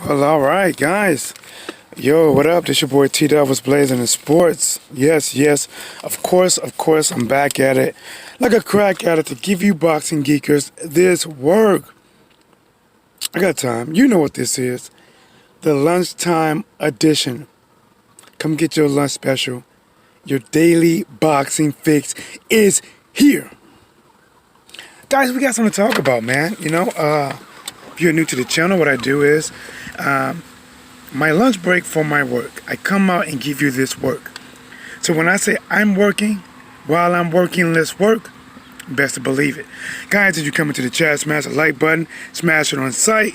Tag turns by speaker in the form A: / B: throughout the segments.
A: Well, all right, guys. Yo, what up? This your boy Tdub was blazing in sports. Yes. Of course, I'm back at it. Like a crack at it to give you boxing geekers this work. I got time. You know what this is. The lunchtime edition. Come get your lunch special. Your daily boxing fix is here. Guys, we got something to talk about, man. If you're new to the channel, what I do is my lunch break for my work, I come out and give you this work. So when I say I'm working, while I'm working, let's work, best to believe it. Guys, as you come into the chat, smash the like button, smash it on sight,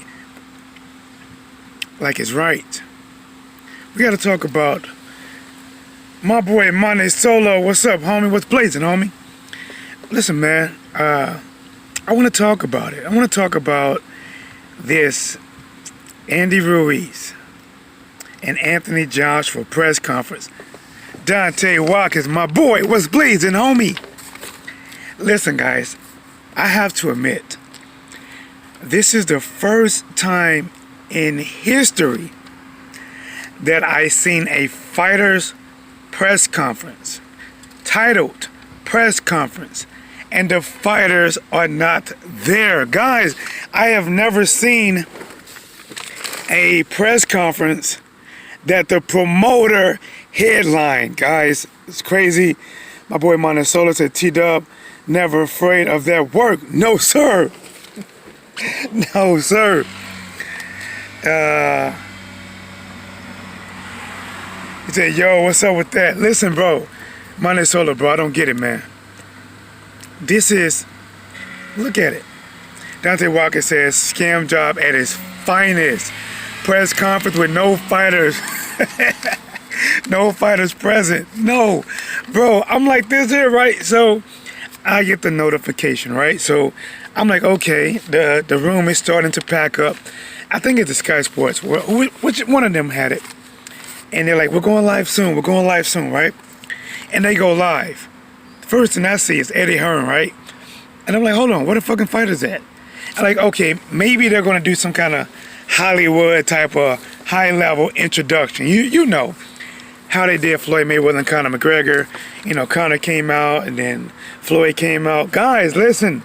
A: like it's right. We got to talk about my boy Money Solo. What's up, homie? What's blazing, homie? Listen, man, I want to talk about it. I want to talk about this Andy Ruiz and Anthony Joshua press conference. Dante Watkins, my boy, what's blazing, homie? Listen, guys, I have to admit, this is the first time in history that I seen a fighter's press conference, titled press conference, and the fighters are not there. Guys, I have never seen a press conference that the promoter headline. Guys, it's crazy. My boy Montesolo said Tdub never afraid of that work. No, sir. No, sir. He said, yo, what's up with that? Listen, bro. Montesolo, bro, I don't get it, man. This is, look at it. Dante Walker says, scam job at its finest. Press conference with no fighters. No fighters present. No. Bro, I'm like this here, right? So I get the notification, right? So I'm like, okay, the room is starting to pack up. I think it's the Sky Sports. Which one of them had it? And they're like, we're going live soon, right? And they go live. First thing I see is Eddie Hearn, right? And I'm like, hold on, where the fucking fighters at? I'm like, okay, maybe they're gonna do some kind of Hollywood type of high-level introduction. You know how they did Floyd Mayweather and Conor McGregor. You know, Conor came out and then Floyd came out. Guys, listen.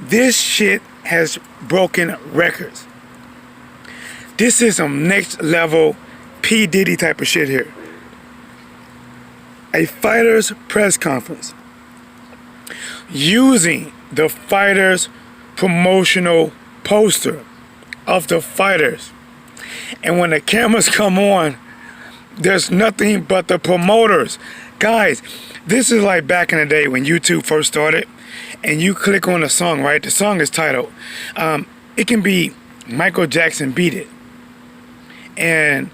A: This shit has broken records. This is some next level P. Diddy type of shit here. A fighter's press conference using the fighter's promotional poster of the fighters, and when the cameras come on, there's nothing but the promoters. Guys, this is like back in the day when YouTube first started and you click on a song, right? The song is titled, it can be Michael Jackson Beat It, and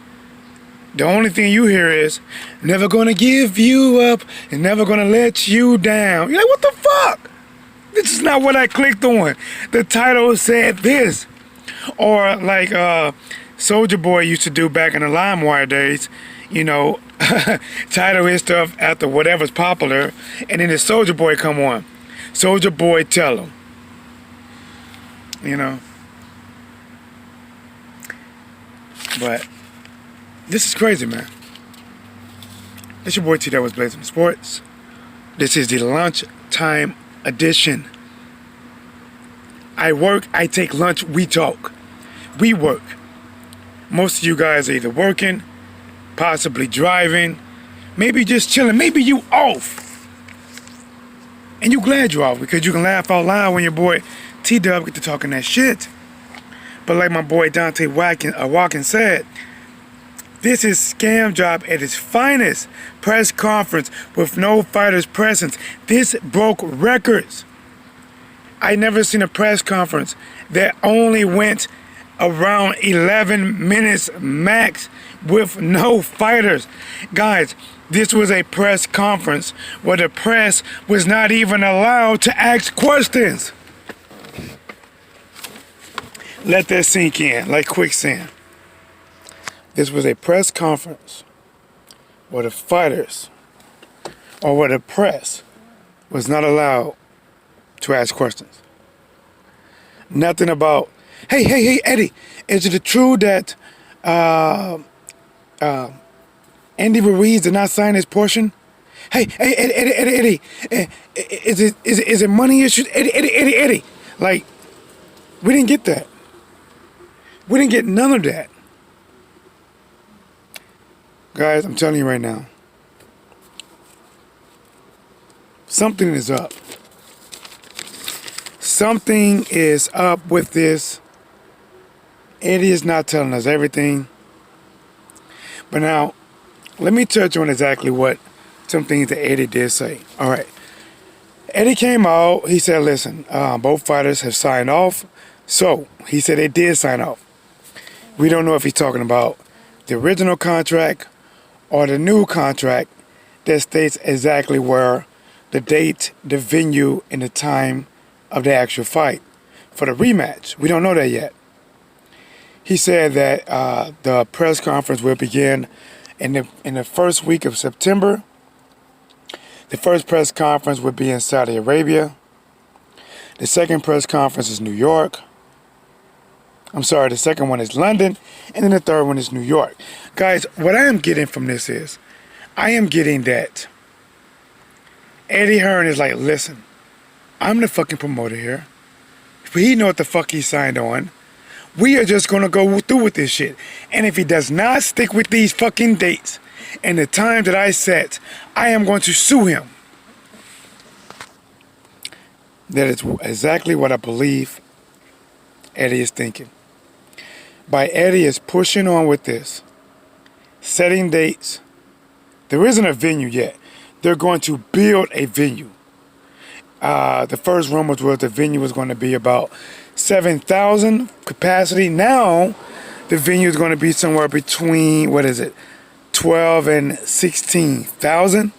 A: the only thing you hear is never gonna give you up and never gonna let you down. You're like, what the fuck? This is not what I clicked on. The title said this. Or like Soulja Boy used to do back in the LimeWire days, you know, title his stuff after whatever's popular, and then the Soulja Boy come on. Soulja Boy tell him. You know. But this is crazy, man. It's your boy T that was blazing sports. This is the lunchtime edition. I work, I take lunch, we talk. We work. Most of you guys are either working, possibly driving, maybe just chilling, maybe you off. And you glad you off because you can laugh out loud when your boy Tdub get to talking that shit. But like my boy Dante Watkins said, this is scam job at its finest. Press conference with no fighters present. This broke records. I never seen a press conference that only went around 11 minutes max with no fighters. Guys, this was a press conference where the press was not even allowed to ask questions. Let that sink in like quicksand. This was a press conference where the fighters or where the press was not allowed to ask questions. Nothing about Hey, Eddie, is it true that Andy Ruiz did not sign his portion? Hey, Eddie, is it money issues? Eddie. Like, we didn't get that. We didn't get none of that. Guys, I'm telling you right now, something is up. Something is up with this. Eddie is not telling us everything. But now, let me touch on exactly what some things that Eddie did say. All right. Eddie came out. He said, listen, both fighters have signed off. So, he said they did sign off. We don't know if he's talking about the original contract or the new contract that states exactly where the date, the venue, and the time of the actual fight for the rematch. We don't know that yet. He said that the press conference will begin in the first week of September. The first press conference would be in Saudi Arabia. The second press conference is New York. I'm sorry, the second one is London, and then the third one is New York. Guys, what I am getting from this is, I am getting that Eddie Hearn is like, listen, I'm the fucking promoter here. He know what the fuck he signed on. We are just gonna go through with this shit. And if he does not stick with these fucking dates and the time that I set, I am going to sue him. That is exactly what I believe Eddie is thinking. By Eddie is pushing on with this, setting dates. There isn't a venue yet. They're going to build a venue. The first rumors was the venue was going to be about 7,000 capacity. Now, the venue is going to be somewhere between, 12 and 16,000.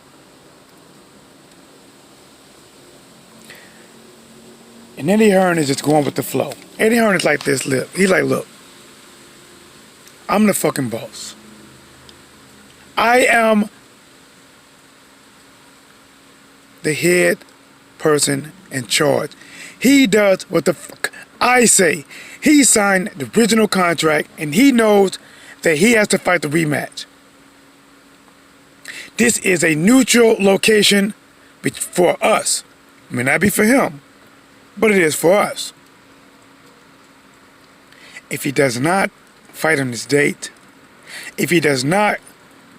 A: And Eddie Hearn is just going with the flow. Eddie Hearn is like this, he's like, look, I'm the fucking boss. I am the head person in charge. He does what the fuck I say. He signed the original contract and he knows that he has to fight the rematch. This is a neutral location for us. It may not be for him, but it is for us. If he does not fight on this date, if he does not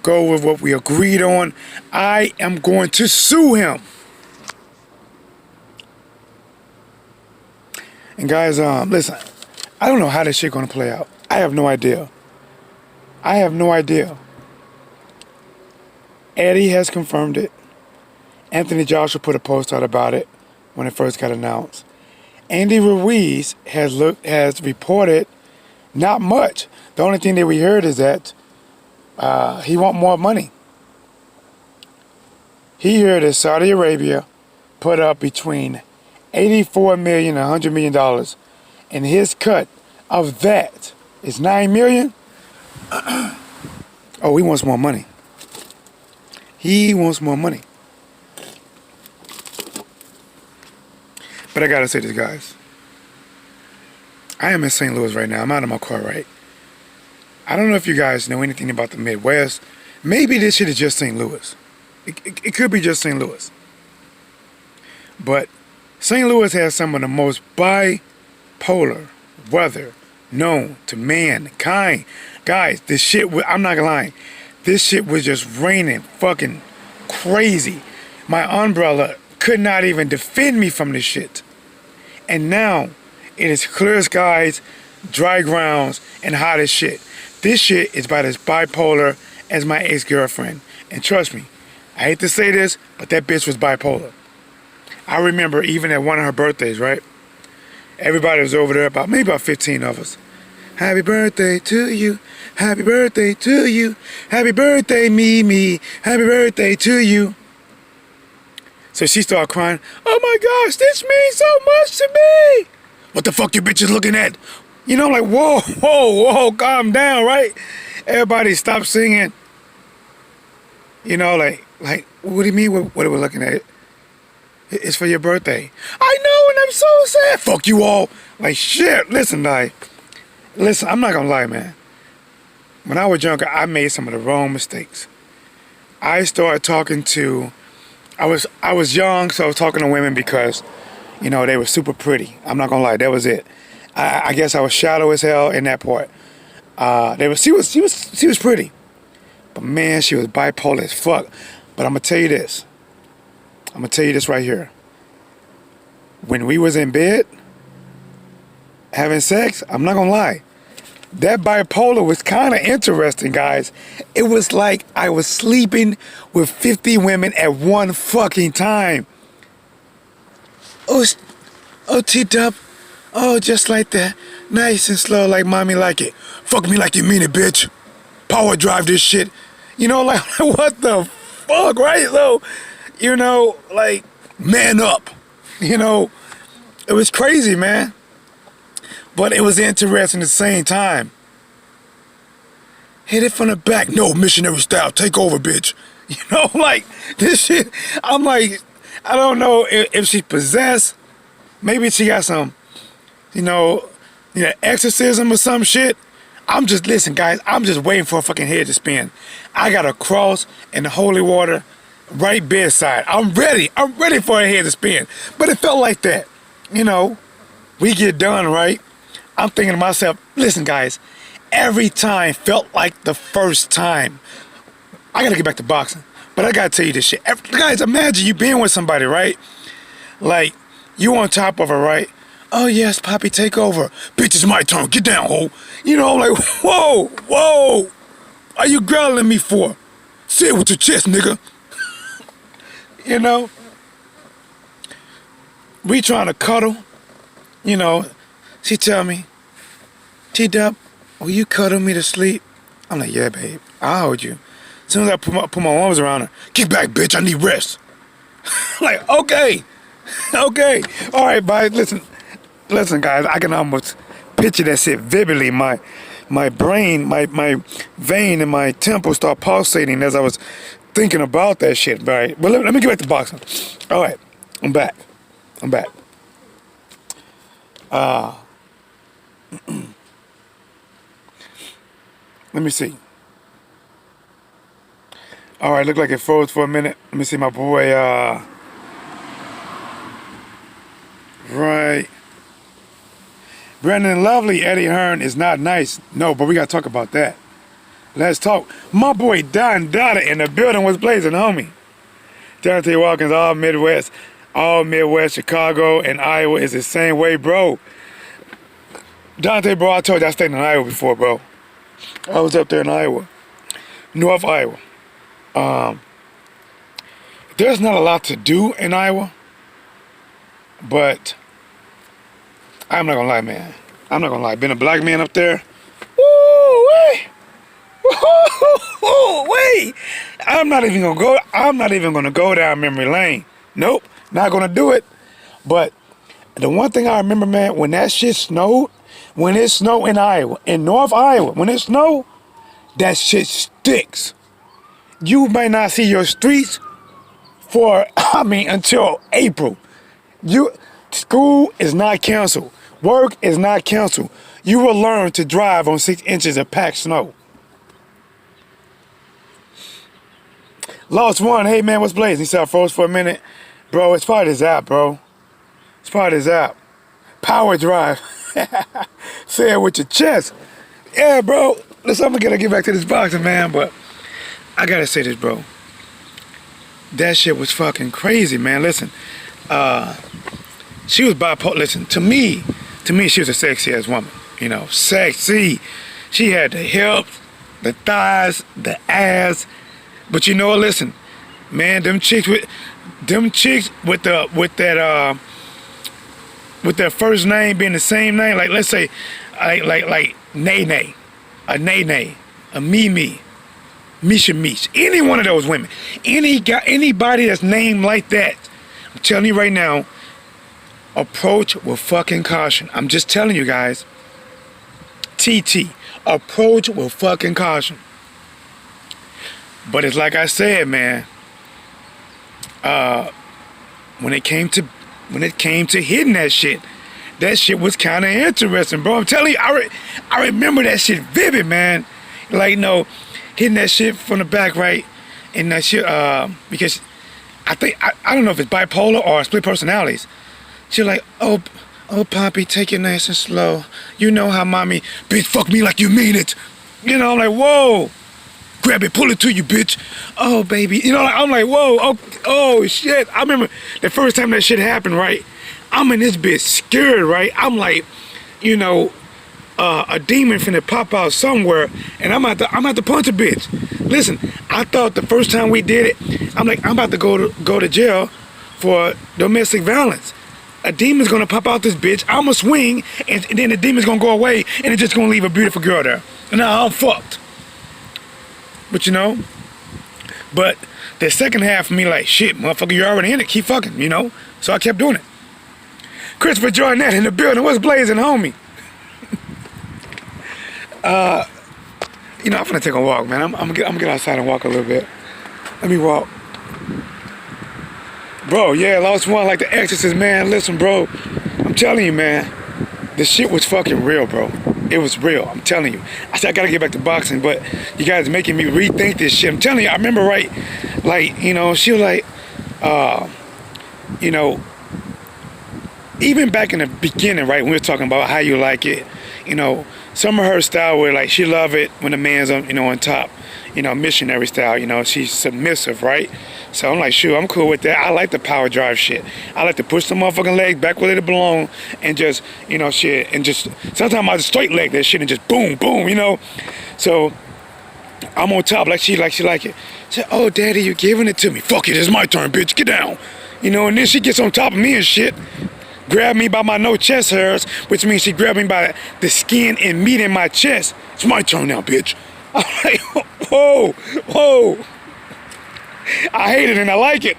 A: go with what we agreed on, I am going to sue him. And guys, listen, I don't know how this shit gonna play out. I have no idea. Eddie has confirmed it. Anthony Joshua put a post out about it when it first got announced. Andy Ruiz has reported not much. The only thing that we heard is that he want more money. He heard that Saudi Arabia put up between $84 million and $100 million, and his cut of that is $9 million. Oh, he wants more money. He wants more money. But I gotta say this, guys. I am in St. Louis right now. I'm out of my car, right? I don't know if you guys know anything about the Midwest. Maybe this shit is just St. Louis. It could be just St. Louis. But St. Louis has some of the most bipolar weather known to mankind. Guys, this shit, I'm not gonna lie. This shit was just raining fucking crazy. My umbrella could not even defend me from this shit. And now, it is clear skies, dry grounds, and hot as shit. This shit is about as bipolar as my ex-girlfriend. And trust me, I hate to say this, but that bitch was bipolar. I remember even at one of her birthdays, right? Everybody was over there, maybe about 15 of us. Happy birthday to you. Happy birthday to you. Happy birthday, me. Happy birthday to you. So she started crying. Oh my gosh, this means so much to me. What the fuck you bitches looking at? You know, like, whoa, calm down, right? Everybody stop singing. You know, like, what do you mean what are we looking at? It's for your birthday. I know, and I'm so sad. Fuck you all. Like, shit. Listen, I'm not gonna lie, man. When I was younger, I made some of the wrong mistakes. I started talking to, I was young, so I was talking to women because, you know, they were super pretty. I'm not gonna lie, that was it. I guess I was shallow as hell in that part. She was pretty, but man, she was bipolar as fuck. But I'm gonna tell you this. I'm gonna tell you this right here. When we was in bed having sex, I'm not gonna lie, that bipolar was kind of interesting, guys. It was like I was sleeping with 50 women at one fucking time. Oh, Tdub. Oh, just like that. Nice and slow like mommy like it. Fuck me like you mean it, bitch. Power drive this shit. You know, like, what the fuck, right? So, you know, like, man up. You know, it was crazy, man. But it was interesting at the same time. Hit it from the back. No, missionary style. Take over, bitch. You know, like, this shit. I'm like, I don't know if she's possessed. Maybe she got some, you know, exorcism or some shit. Listen, guys, I'm just waiting for a fucking head to spin. I got a cross and the holy water right bedside. I'm ready for a head to spin. But it felt like that. You know, we get done, right? I'm thinking to myself, listen, guys, every time felt like the first time. I gotta get back to boxing, but I gotta tell you this shit. Guys, imagine you being with somebody, right? Like, you on top of her, right? Oh, yes, Poppy, take over. Bitch, it's my turn. Get down, ho. You know, like, whoa. Are you growling me for? Say it with your chest, nigga. You know? We trying to cuddle. You know, she tell me, Tdub, will you cuddle me to sleep? I'm like, yeah, babe, I'll hold you. As soon as I put my arms around her, kick back, bitch, I need rest. Like, okay. All right, bye. Listen, guys, I can almost picture that shit vividly. My brain, my vein in my temple start pulsating as I was thinking about that shit, right? But let me get back to boxing. All right, I'm back. Let me see. All right, look like it froze for a minute. Let me see my boy, right. Brandon Lovely, Eddie Hearn is not nice. No, but we gotta talk about that. Let's talk. My boy Don Dada in the building was blazing, homie. Dante Watkins, all Midwest, Chicago, and Iowa is the same way, bro. Dante, bro, I told you I stayed in Iowa before, bro. I was up there in Iowa, North Iowa. There's not a lot to do in Iowa, but I'm not gonna lie, man. I'm not gonna lie. Being a black man up there, woo-wee. Woo-wee. I'm not even gonna go down memory lane. Nope, not gonna do it. But the one thing I remember, man, when that shit snowed, when it snowed in Iowa, in North Iowa, when it snowed, that shit sticks. You might not see your streets for, until April. School is not canceled. Work is not canceled. You will learn to drive on 6 inches of packed snow. Lost one, hey man, what's blazing? He said I froze for a minute. Bro, it's part of this app, bro. It's part of this app. Power drive. Say it with your chest. Yeah, bro. Listen, I'm gonna get back to this boxing, man, but I gotta say this, bro. That shit was fucking crazy, man. Listen, she was bipolar. Listen, to me, she was a sexy ass woman. You know, sexy. She had the hips, the thighs, the ass. But you know what? Listen, man, them chicks with their first name being the same name, like let's say, like Nene, a Nene, a Mimi, Misha Mish, any one of those women, anybody that's named like that, I'm telling you right now, approach with fucking caution. I'm just telling you guys, TT, approach with fucking caution. But it's like I said, man, when it came to hitting that shit was kind of interesting, bro. I'm telling you, I remember that shit vivid, man. Like, hitting that shit from the back, right? And that shit, because I think, I don't know if it's bipolar or split personalities. She's like, oh, Poppy, take it nice and slow. You know how mommy, bitch, fuck me like you mean it. I'm like, whoa. Grab it, pull it to you, bitch. Oh, baby. I'm like, whoa, oh, shit. I remember the first time that shit happened, right? I'm in this bitch scared, right? I'm like, a demon finna pop out somewhere, and I'm about to punch a bitch. Listen, I thought the first time we did it, I'm like, I'm about to go to jail for domestic violence. A demon's gonna pop out this bitch, I'm gonna swing, and then the demon's gonna go away, and it's just gonna leave a beautiful girl there. And now I'm fucked. But but the second half of me like, shit, motherfucker, you're already in it, keep fucking, So I kept doing it. Christopher Jordan in the building, what's blazing, homie? I'm gonna take a walk, man. I'm gonna get outside and walk a little bit. Let me walk. Bro, yeah, lost one like the Exorcist, man. Listen, bro, I'm telling you, man, this shit was fucking real, bro. It was real, I'm telling you. I said I gotta get back to boxing, but you guys are making me rethink this shit. I'm telling you, I remember, right, like, she was like, even back in the beginning, right, when we were talking about how you like it, some of her style where, like, she love it when the man's on top, missionary style, she's submissive, right? So I'm like, shoot, I'm cool with that. I like the power drive shit. I like to push the motherfucking legs back where they belong and just, shit, and just, sometimes I just straight leg that shit and just boom, boom, So I'm on top like she like it. She said, oh, daddy, you're giving it to me. Fuck it, it's my turn, bitch, get down. And then she gets on top of me and shit. Grab me by my no chest hairs, which means she grabbed me by the skin and meat in my chest. It's my turn now, bitch. I'm like, whoa. I hate it and I like it.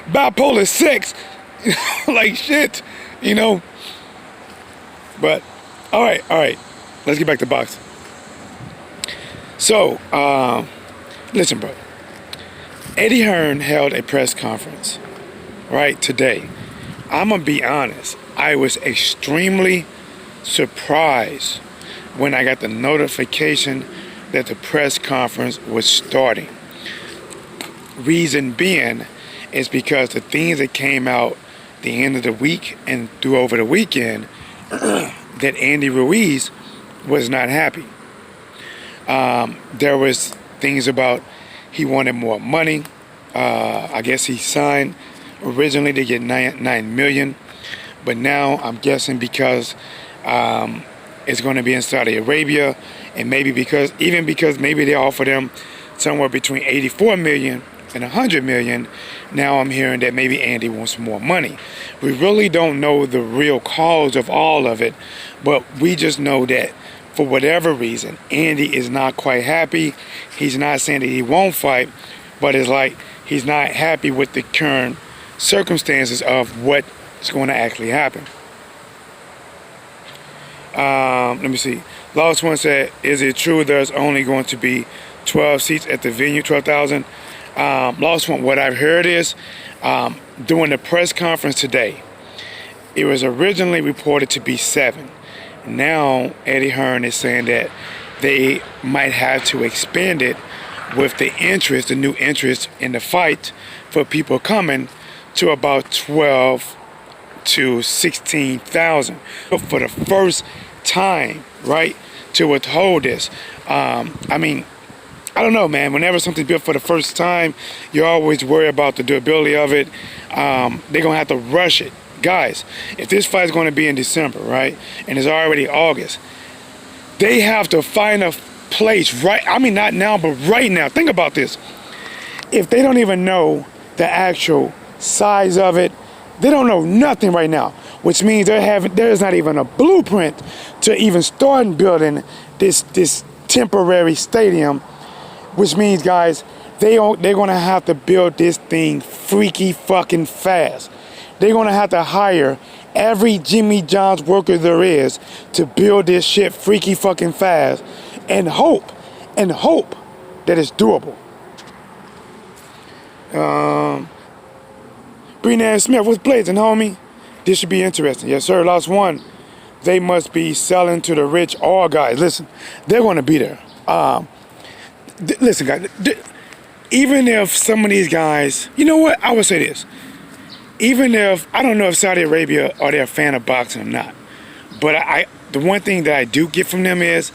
A: Bipolar 6. Like shit, But, all right. Let's get back to boxing. So, listen, bro. Eddie Hearn held a press conference, right, today. I'm gonna be honest, I was extremely surprised when I got the notification that the press conference was starting. Reason being is because the things that came out the end of the week and through over the weekend that Andy Ruiz was not happy. There was things about he wanted more money. I guess he signed originally to get $9 million, but now I'm guessing because it's going to be in Saudi Arabia, and maybe because maybe they offered him somewhere between $84 million and $100 million. Now I'm hearing that maybe Andy wants more money. We really don't know the real cause of all of it, but we just know that for whatever reason, Andy is not quite happy. He's not saying that he won't fight, but it's like he's not happy with the current circumstances of what's going to actually happen. Let me see. Lost one said, is it true there's only going to be 12 seats at the venue, 12,000? Lost one, what I've heard is, during the press conference today, it was originally reported to be 7. Now, Eddie Hearn is saying that they might have to expand it with the new interest in the fight for people coming to about 12 to 16,000. But for the first time, right, to withhold this, I don't know, man. Whenever something's built for the first time, you always worry about the durability of it. They're going to have to rush it. Guys, if this fight's going to be in December, right, and it's already August, they have to find a place, right? Not now, but right now. Think about this. If they don't even know the actual size of it, they don't know nothing right now, which means there's not even a blueprint to even start building this temporary stadium, which means, guys, they're going to have to build this thing freaky fucking fast. They're going to have to hire every Jimmy John's worker there is to build this shit freaky fucking fast and hope that it's doable. Brennan Smith, what's blazing, homie? This should be interesting. Yes, sir. Lost one. They must be selling to the rich all guys. Listen, they're going to be there. Listen, guys. Even if some of these guys, you know what? I would say this. Even if, I don't know if Saudi Arabia are they a fan of boxing or not, but the one thing that I do get from them is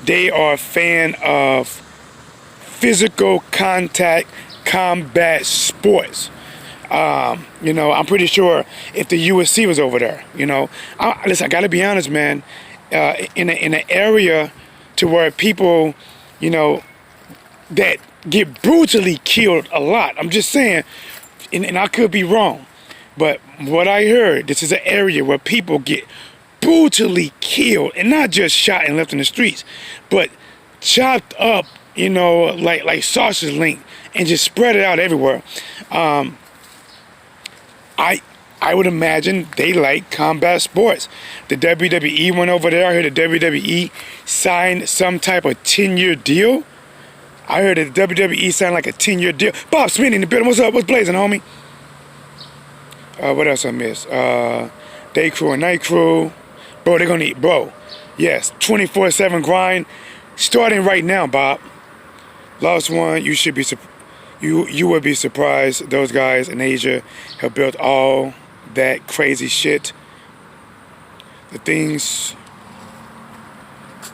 A: they are a fan of physical contact, combat sports. You know, I'm pretty sure if the UFC was over there, you know, listen, I gotta be honest, man. In an area to where people, you know, that get brutally killed a lot. I'm just saying, and I could be wrong, but what I heard, this is an area where people get brutally killed, and not just shot and left in the streets, but chopped up, you know, like sausage link, and just spread it out everywhere. I would imagine they like combat sports. The WWE went over there. I heard the WWE signed some type of 10-year deal. I heard that the WWE signed like a 10-year deal. Bob Smith in the building. What's up? What's blazing, homie? What else I missed? Day crew and night crew. Bro, they're going to eat. Bro, yes, 24/7 grind. Starting right now, Bob. Lost one. You should be you would be surprised. Those guys in Asia have built all that crazy shit. The things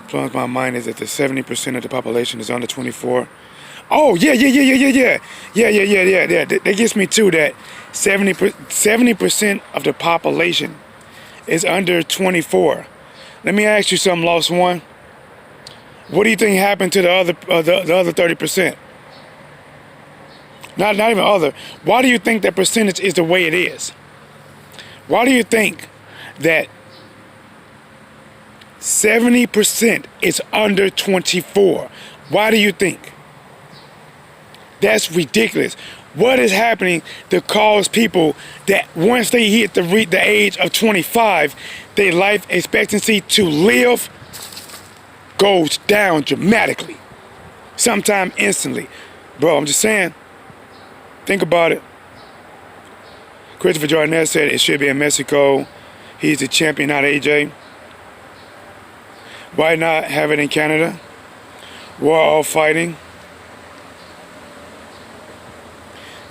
A: blows my mind is that the 70% of the population is under 24. Oh yeah. That gets me too. That 70% of the population is under 24. Let me ask you something, Lost One. What do you think happened to the other 30%? Not even other. Why do you think that percentage is the way it is? Why do you think that 70% is under 24? Why do you think? That's ridiculous. What is happening to cause people that once they hit the age of 25, their life expectancy to live goes down dramatically, sometimes instantly? Bro, I'm just saying. Think about it. Christopher Jordan said it should be in Mexico. He's the champion, not AJ. Why not have it in Canada? We're all fighting.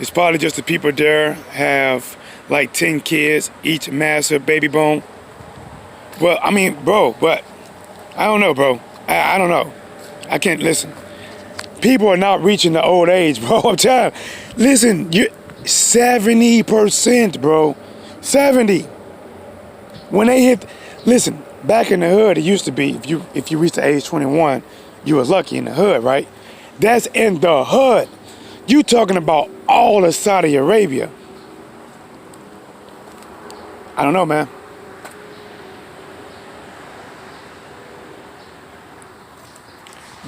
A: It's probably just the people there have like 10 kids, each massive baby boom. Well, I mean, bro, but I don't know, bro. I don't know. I can't listen. People are not reaching the old age, bro. I'm telling you. Listen, you 70%, bro. 70. When they hit, listen, back in the hood, it used to be if you reached the age 21, you was lucky in the hood, right? That's in the hood. You talking about all of Saudi Arabia. I don't know, man.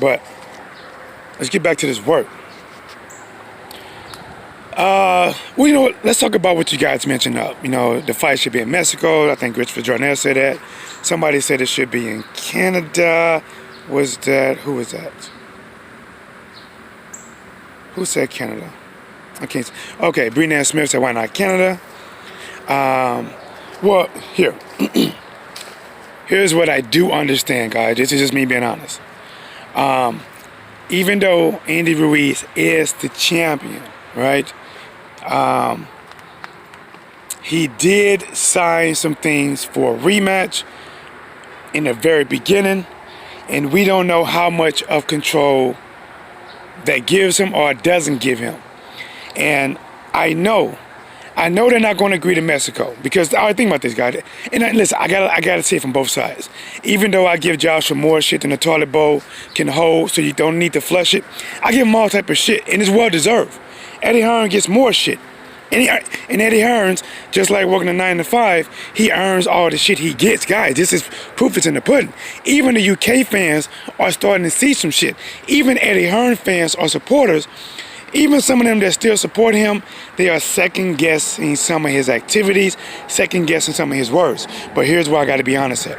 A: But let's get back to this work. Well, you know what? Let's talk about what you guys mentioned up. You know, the fight should be in Mexico. I think Christopher Jordan said that. Somebody said it should be in Canada. Who was that? Who said Canada? Okay, Brennan Smith said, why not Canada? Well, here's what I do understand, guys. This is just me being honest. Even though Andy Ruiz is the champion, right? He did sign some things for a rematch in the very beginning, and we don't know how much of control that gives him or doesn't give him. And I know they're not going to agree to Mexico because I think about this, guy. And listen, I gotta say it from both sides. Even though I give Joshua more shit than the toilet bowl can hold, so you don't need to flush it, I give him all type of shit, and it's well deserved. Eddie Hearn gets more shit, and Eddie Hearn's just like working a 9 to 5. He earns all the shit he gets, guys. This is proof is in the pudding. Even the UK fans are starting to see some shit. Even Eddie Hearn fans or supporters. Even some of them that still support him, they are second-guessing some of his activities, second-guessing some of his words. But here's where I got to be honest at.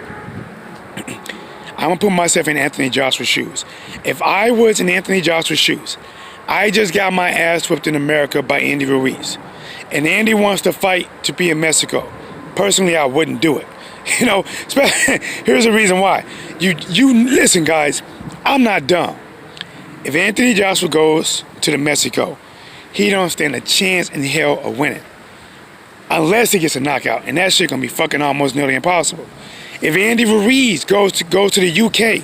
A: I'm going to put myself in Anthony Joshua's shoes. If I was in Anthony Joshua's shoes, I just got my ass whipped in America by Andy Ruiz. and Andy wants to fight to be in Mexico, personally, I wouldn't do it. You know, here's the reason why. You listen, guys, I'm not dumb. If Anthony Joshua goes to the Mexico, he don't stand a chance in hell of winning. Unless he gets a knockout, and that shit gonna be fucking almost nearly impossible. If Andy Ruiz goes to the UK,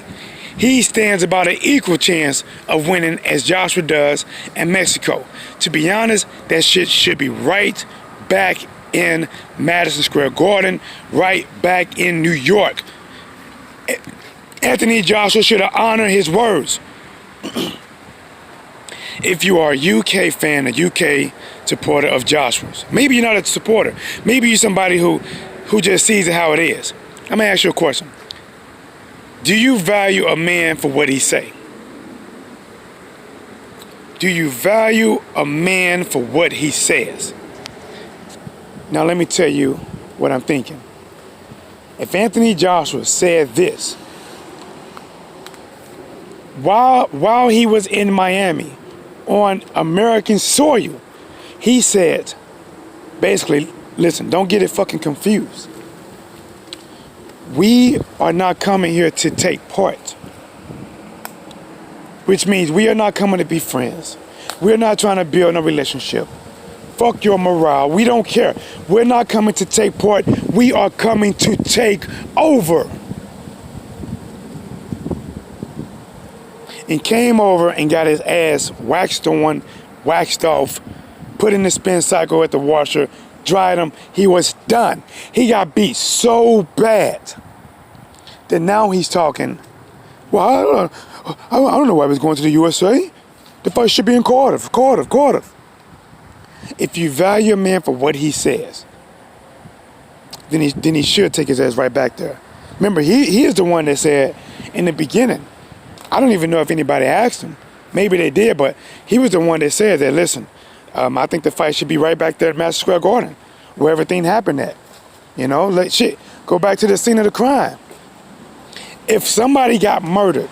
A: he stands about an equal chance of winning as Joshua does in Mexico. To be honest, that shit should be right back in Madison Square Garden, right back in New York. Anthony Joshua should have honored his words. If you are a UK fan, a UK supporter of Joshua's, maybe you're not a supporter. Maybe you're somebody who just sees it how it is. I'm gonna ask you a question. Do you value a man for what he say? Do you value a man for what he says? Now let me tell you what I'm thinking. If Anthony Joshua said this while he was in Miami on American soil, he said, basically, listen, don't get it fucking confused. We are not coming here to take part, which means we are not coming to be friends. We're not trying to build a relationship. Fuck your morale. We don't care. We're not coming to take part. We are coming to take over. And came over and got his ass waxed on, waxed off, put in the spin cycle at the washer, dried him. He was done. He got beat so bad that now he's talking, well, I don't know why he was going to the USA. The fight should be in Cardiff. If you value a man for what he says, then he should take his ass right back there. Remember, he is the one that said in the beginning, I don't even know if anybody asked him. Maybe they did, but he was the one that said that, listen, I think the fight should be right back there at Madison Square Garden, where everything happened at. You know, go back to the scene of the crime. If somebody got murdered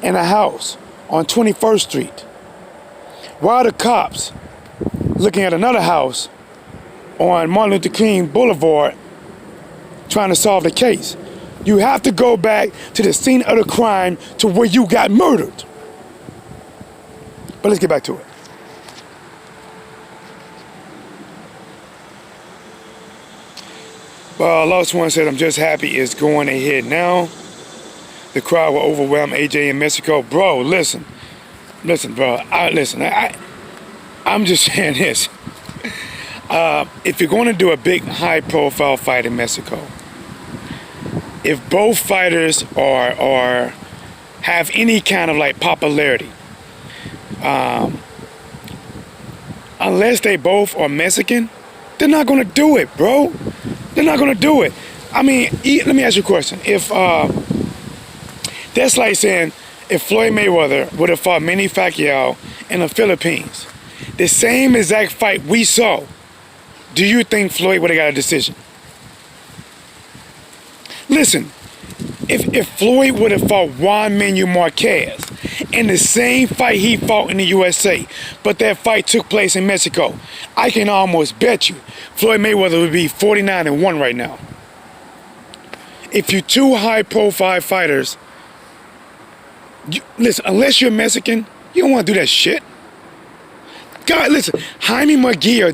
A: in a house on 21st Street, while the cops looking at another house on Martin Luther King Boulevard trying to solve the case, you have to go back to the scene of the crime to where you got murdered. But let's get back to it. Lost One said, I'm just happy it's going ahead now. The crowd will overwhelm AJ in Mexico. Bro, listen, bro. I'm just saying this. If you're going to do a big, high-profile fight in Mexico, if both fighters are have any kind of like popularity, unless they both are Mexican, they're not going to do it, bro. They're not going to do it. I mean, let me ask you a question. If that's like saying if Floyd Mayweather would have fought Manny Pacquiao in the Philippines, the same exact fight we saw, do you think Floyd would have got a decision? Listen, if Floyd would have fought Juan Manuel Marquez in the same fight he fought in the USA, but that fight took place in Mexico, I can almost bet you Floyd Mayweather would be 49-1 right now. If you're two high-profile fighters, listen, unless you're Mexican, you don't want to do that shit. God, listen, Jaime Munguia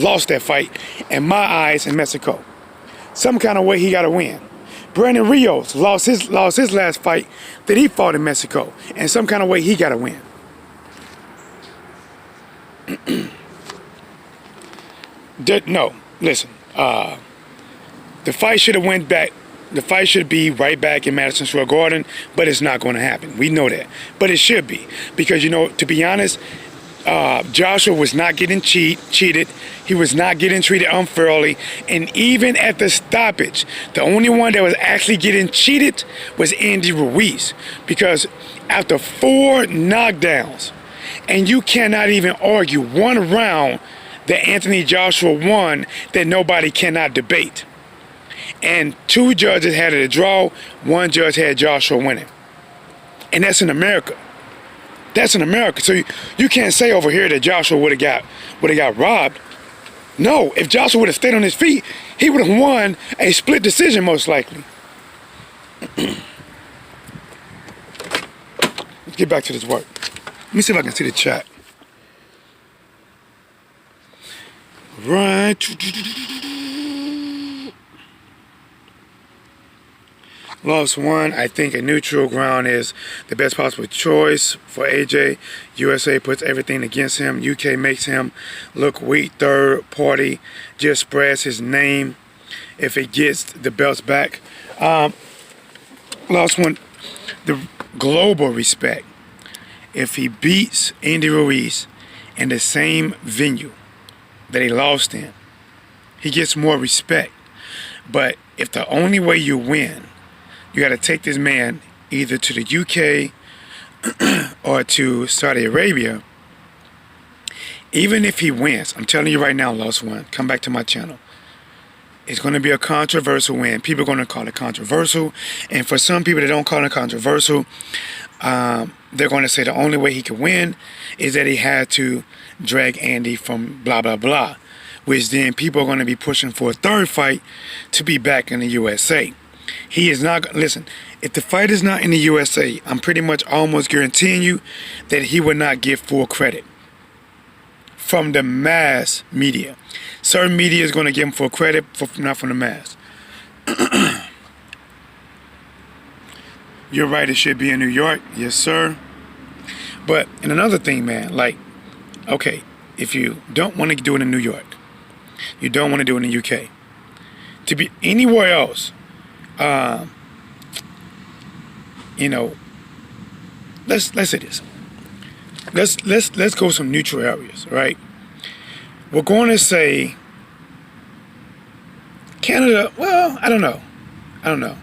A: lost that fight in my eyes in Mexico. Some kind of way he got to win. Brandon Rios lost his last fight that he fought in Mexico, and some kind of way he got to win. No, listen. The fight should have went back. The fight should be right back in Madison Square Garden, but it's not going to happen. We know that, but it should be because, you know, to be honest, Joshua was not getting cheated. He was not getting treated unfairly, and even at the stoppage, the only one that was actually getting cheated was Andy Ruiz, because after 4 knockdowns, and you cannot even argue one round that Anthony Joshua won that nobody cannot debate. And 2 judges had it a draw, 1 judge had Joshua winning. And that's in America. That's in America. So you can't say over here that Joshua would have got robbed. No, if Joshua would have stayed on his feet, he would have won a split decision most likely. Let's get back to this work. Let me see if I can see the chat. Right. Lost one. I think a neutral ground is the best possible choice for AJ. USA puts everything against him. UK makes him look weak. Third party just spreads his name if he gets the belts back. Lost one. The global respect. If he beats Andy Ruiz in the same venue that he lost in, he gets more respect. But if the only way you win, you got to take this man either to the UK or to Saudi Arabia. Even if he wins, I'm telling you right now, Lost One, come back to my channel. It's going to be a controversial win. People are going to call it controversial. And for some people that don't call it controversial, they're going to say the only way he could win is that he had to drag Andy from blah, blah, blah. Which then people are going to be pushing for a third fight to be back in the USA. He is not, listen, if the fight is not in the USA, I'm pretty much almost guaranteeing you that he would not get full credit from the mass media. Certain media is going to give him full credit, not from the mass. You're right, it should be in New York. Yes, sir. But, and another thing, man, like, okay, if you don't want to do it in New York, you don't want to do it in the UK, to be anywhere else, you know, let's say this. Let's go some neutral areas, right? We're going to say Canada. Well, I don't know.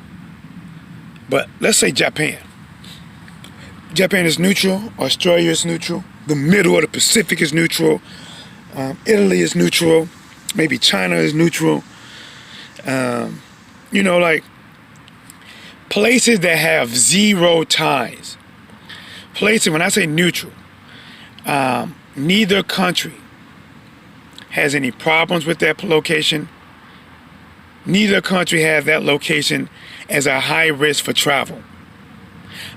A: But let's say Japan. Japan is neutral. Australia is neutral. The middle of the Pacific is neutral. Italy is neutral. Maybe China is neutral. You know, like places that have zero ties. Places, when I say neutral, neither country has any problems with that location. Neither country has that location as a high risk for travel.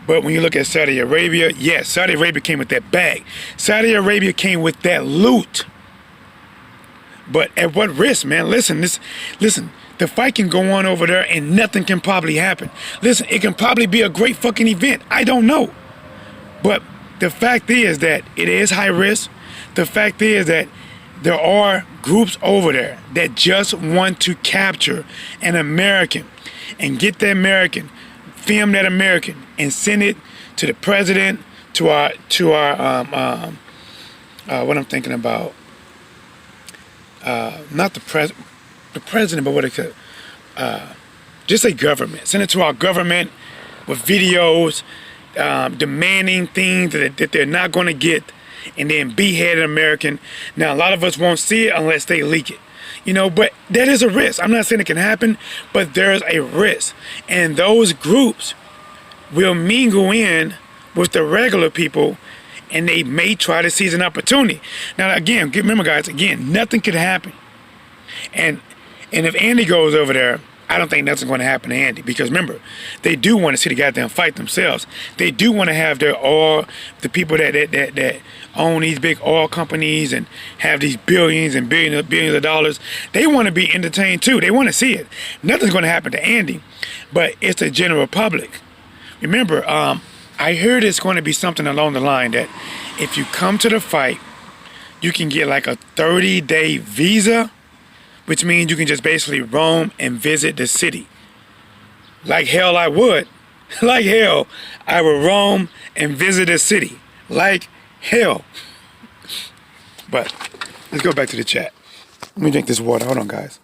A: But when you look at Saudi Arabia, yes, Saudi Arabia came with that bag. Saudi Arabia came with that loot. But at what risk, man? Listen, the fight can go on over there and nothing can probably happen. Listen, it can probably be a great fucking event. I don't know. But the fact is that it is high risk. The fact is that there are groups over there that just want to capture an American and get the American, film that American, and send it to the president, to our what I'm thinking about, not the president, but what it could, just a government. Send it to our government with videos demanding things that they're not going to get, and then behead an American. Now, a lot of us won't see it unless they leak it. You know, but that is a risk. I'm not saying it can happen, but there's a risk. And those groups will mingle in with the regular people, and they may try to seize an opportunity. Now, again, remember, guys, again, nothing could happen. And if Andy goes over there, I don't think nothing's going to happen to Andy, because remember, they do want to see the goddamn fight themselves. They do want to have their oil, the people that own these big oil companies and have these billions and billions of dollars. They want to be entertained too. They want to see it. Nothing's going to happen to Andy, but it's the general public. Remember, I heard it's going to be something along the line that if you come to the fight, you can get like a 30-day visa, which means you can just basically roam and visit the city. Like hell I would. Like hell, I would roam and visit the city. Like hell. But let's go back to the chat. Let me drink this water. Hold on, guys.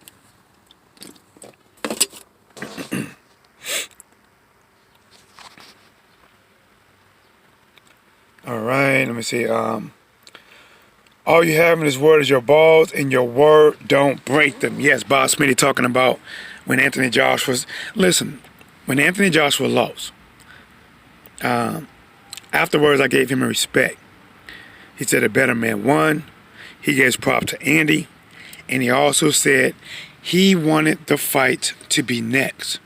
A: All right, let me see. All you have in this world is your balls, and your word don't break them. Yes, Bob Smitty talking about when Anthony Joshua's. Listen, when Anthony Joshua lost, Afterwards, I gave him a respect. He said a better man won. He gave props to Andy. And he also said he wanted the fight to be next.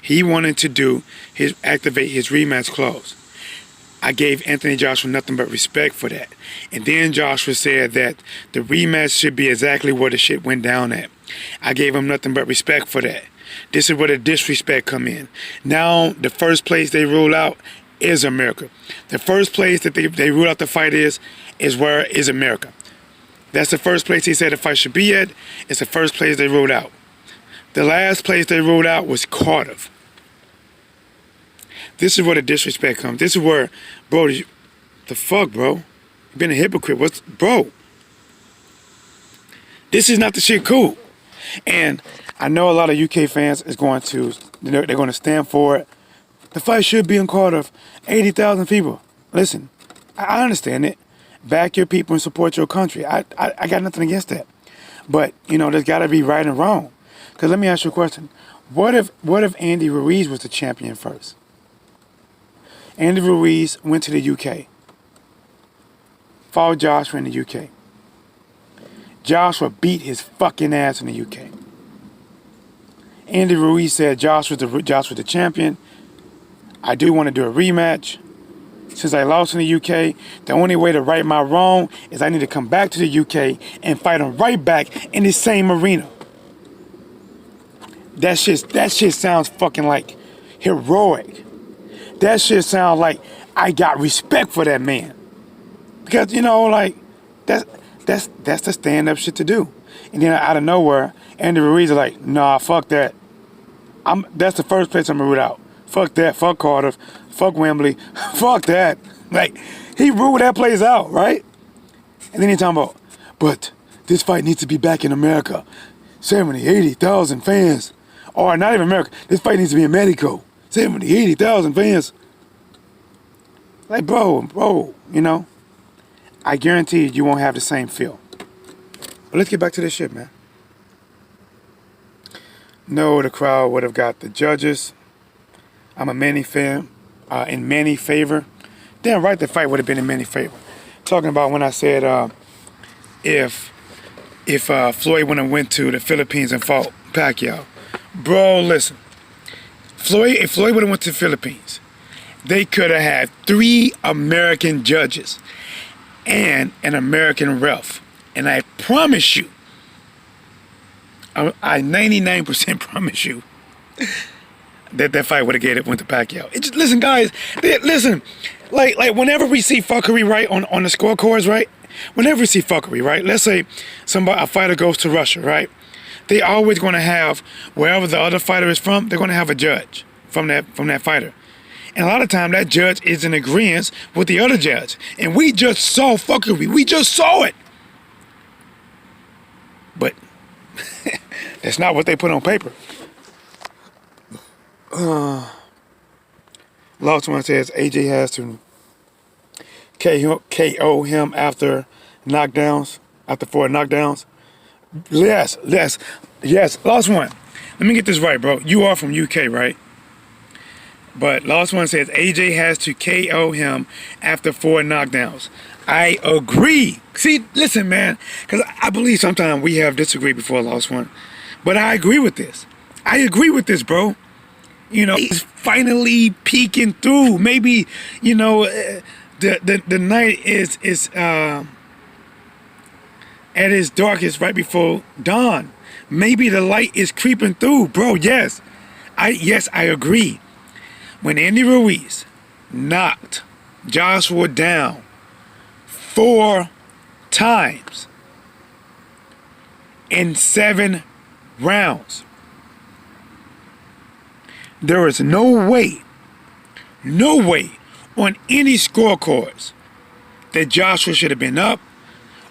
A: He wanted to activate his rematch clause. I gave Anthony Joshua nothing but respect for that. And then Joshua said that the rematch should be exactly where the shit went down at. I gave him nothing but respect for that. This is where the disrespect come in. Now, the first place they rule out is America. The first place that they rule out the fight is where is America. That's the first place he said the fight should be at. It's the first place they ruled out. The last place they ruled out was Cardiff. This is where the disrespect comes. This is where, bro, the fuck, bro? You've been a hypocrite. Bro? This is not the shit cool. And I know a lot of UK fans is going to, they're going to stand for it. The fight should be in Cardiff. 80,000 people. Listen, I understand it. Back your people and support your country. I got nothing against that. But, there's got to be right and wrong. Because let me ask you a question. What if Andy Ruiz was the champion first? Andy Ruiz went to the UK. Fought Joshua in the UK. Joshua beat his fucking ass in the UK. Andy Ruiz said Joshua's the champion. I do want to do a rematch. Since I lost in the UK, the only way to right my wrong is I need to come back to the UK and fight him right back in the same arena. That shit sounds fucking like heroic. That shit sounds like I got respect for that man. Because, that's the stand-up shit to do. And then out of nowhere, Andy Ruiz is like, nah, fuck that. That's the first place I'm gonna root out. Fuck that, fuck Cardiff, fuck Wembley, fuck that. Like, he ruled that place out, right? And then he's talking about, but this fight needs to be back in America. 70, 80,000 fans. Or not even America, this fight needs to be in Mexico. 70, 80,000 fans. Like, bro, I guarantee you won't have the same feel. But let's get back to this shit, man. No, the crowd would have got the judges. I'm a Manny fan, in Manny favor. Damn right the fight would have been in Manny favor. Talking about when I said if Floyd went to the Philippines and fought Pacquiao. Bro, listen. If Floyd would have went to the Philippines, they could have had 3 American judges and an American ref. And I promise you, I 99% promise you that fight would have went to Pacquiao. Listen, guys, listen. Like whenever we see fuckery, right, on the scorecards, right? Whenever we see fuckery, right? Let's say a fighter goes to Russia, right? They always going to have, wherever the other fighter is from, they're going to have a judge from that fighter. And a lot of time that judge is in agreement with the other judge. And we just saw fuckery. We just saw it. But that's not what they put on paper. Lost one says AJ has to KO him after knockdowns, after 4 knockdowns. Yes. Lost one. Let me get this right, bro. You are from UK, right? But Lost one says AJ has to KO him after 4 knockdowns. I agree. See, listen, man, because I believe sometimes we have disagreed before, Lost one. But I agree with this. I agree with this, bro. He's finally peeking through. Maybe, the night is at its darkest right before dawn. Maybe the light is creeping through, bro. Yes, I agree. When Andy Ruiz knocked Joshua down 4 times in 7 rounds, there is no way on any scorecards that Joshua should have been up,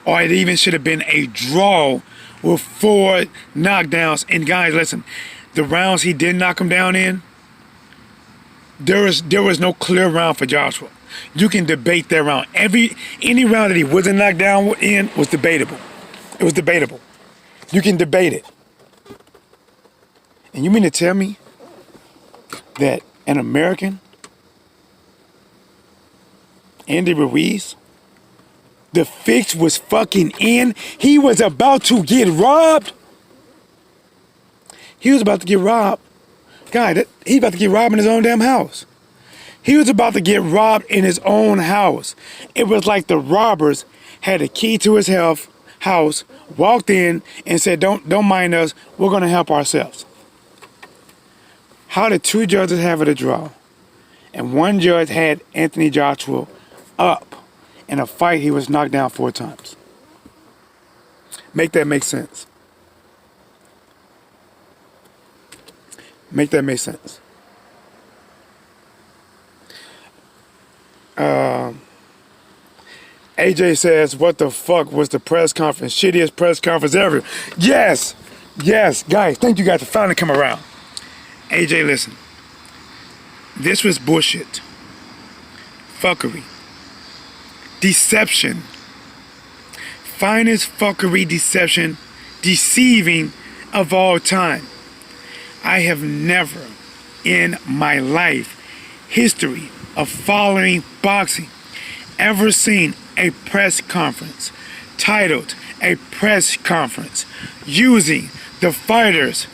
A: or it even should have been a draw with 4 knockdowns. And guys, listen, the rounds he did knock him down in, there was no clear round for Joshua. You can debate that round. Any round that he wasn't knocked down in was debatable. It was debatable. You can debate it. And you mean to tell me that an American Andy Ruiz. The fix was fucking in. He was about to get robbed. He was about to get robbed. God, he about to get robbed in his own damn house. He was about to get robbed in his own house. It was like the robbers had a key to his house, walked in and said, don't mind us, we're gonna help ourselves. How did two judges have it a draw? And one judge had Anthony Joshua up. In a fight, he was knocked down 4 times. Make that make sense. Make that make sense. AJ says, what the fuck was the press conference? Shittiest press conference ever. Yes, guys, thank you guys for finally come around. AJ, listen. This was bullshit. Fuckery. Deception. Finest fuckery, deception, deceiving of all time. I have never in my life history of following boxing ever seen a press conference titled a press conference using the fighter's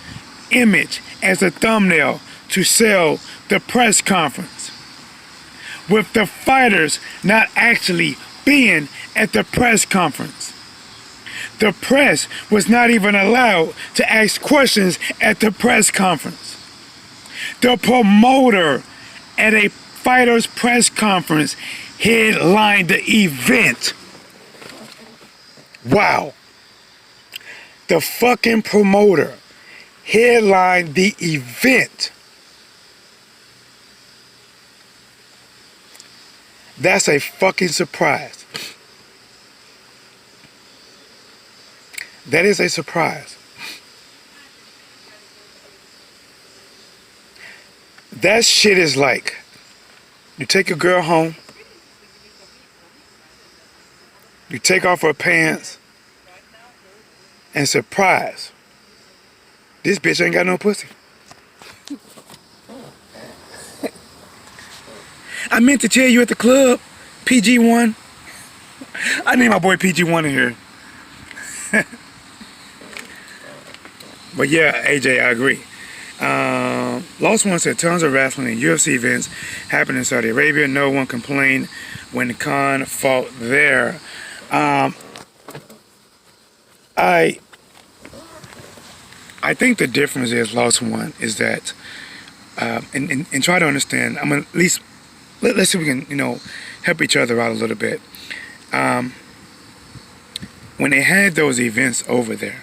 A: image as a thumbnail to sell the press conference, with the fighters not actually being at the press conference. The press was not even allowed to ask questions at the press conference. The promoter at a fighter's press conference headlined the event. Wow. The fucking promoter headlined the event. That's a fucking surprise. That is a surprise. That shit is like, you take a girl home, you take off her pants, and surprise, this bitch ain't got no pussy. I meant to tell you at the club, PG1. I need my boy PG1 in here. But yeah, AJ, I agree. Lost One said tons of wrestling and UFC events happened in Saudi Arabia. No one complained when Khan fought there. I think the difference is, Lost One, is that, and try to understand, I'm gonna at least, let's see if we can, help each other out a little bit. When they had those events over there,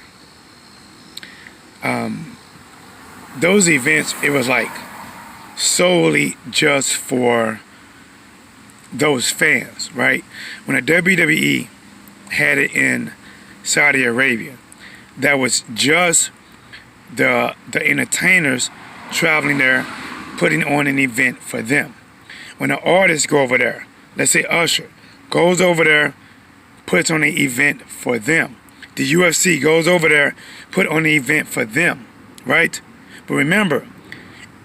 A: those events, it was like solely just for those fans, right? When the WWE had it in Saudi Arabia, that was just the entertainers traveling there, putting on an event for them. When the artists go over there, let's say Usher goes over there, puts on an event for them. The UFC goes over there, put on an event for them, right? But remember,